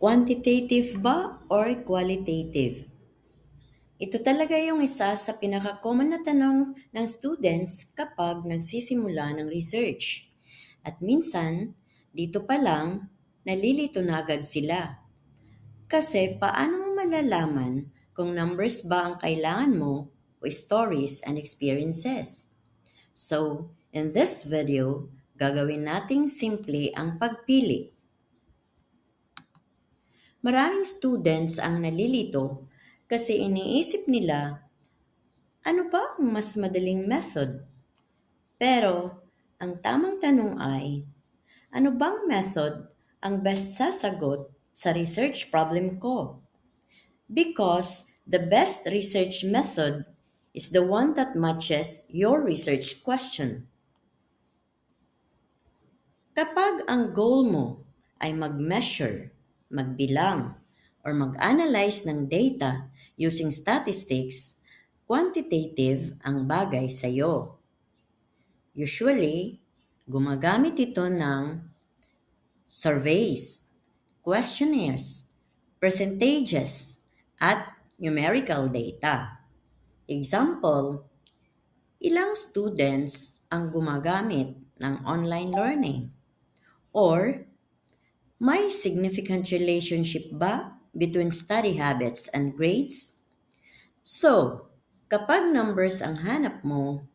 Quantitative ba or qualitative? Ito talaga yung isa sa pinaka-common na tanong ng students kapag nagsisimula ng research. At minsan, dito pa lang, nalilito na agad sila. Kasi paano mo malalaman kung numbers ba ang kailangan mo o stories and experiences? So, in this video, gagawin nating simple ang pagpili. Maraming students ang nalilito kasi iniisip nila ano ba ang mas madaling method. Pero ang tamang tanong ay, ano bang method ang best sasagot sa research problem ko? Because the best research method is the one that matches your research question. Kapag ang goal mo ay mag-measure, magbilang, or mag-analyze ng data using statistics, quantitative ang bagay sa iyo. Usually, gumagamit ito ng surveys, questionnaires, percentages, at numerical data. Example, ilang students ang gumagamit ng online learning? Or, may significant relationship ba between study habits and grades? So, kapag numbers ang hanap mo,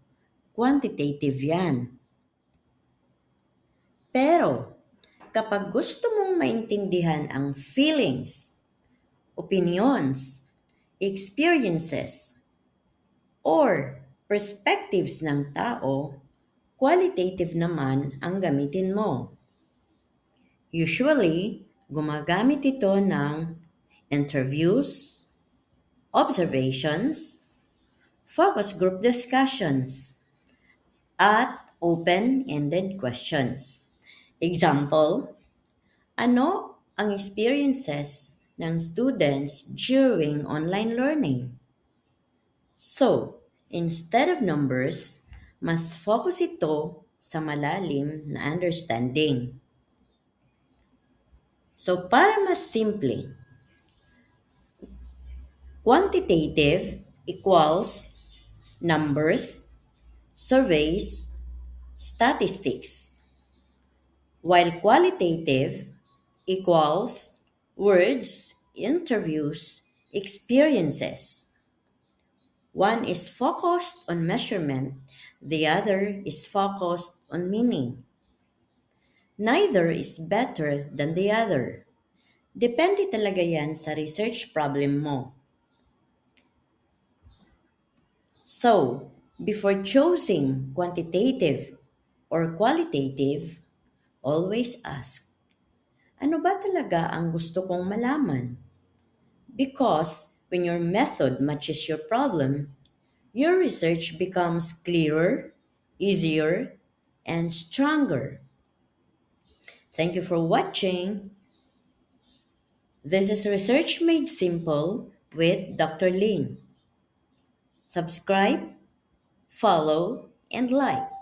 quantitative yan. Pero, kapag gusto mong maintindihan ang feelings, opinions, experiences, or perspectives ng tao, qualitative naman ang gamitin mo. Usually, gumagamit ito ng interviews, observations, focus group discussions, at open-ended questions. Example, ano ang experiences ng students during online learning? So, instead of numbers, mas focus ito sa malalim na understanding. So, para mas simple, quantitative equals numbers, surveys, statistics, while qualitative equals words, interviews, experiences. One is focused on measurement, the other is focused on meaning. Neither is better than the other. Depende talaga yan sa research problem mo. So, before choosing quantitative or qualitative, always ask, ano ba talaga ang gusto kong malaman? Because when your method matches your problem, your research becomes clearer, easier, and stronger. Thank you for watching. This is Research Made Simple with Dr. Lin. Subscribe, follow, and like.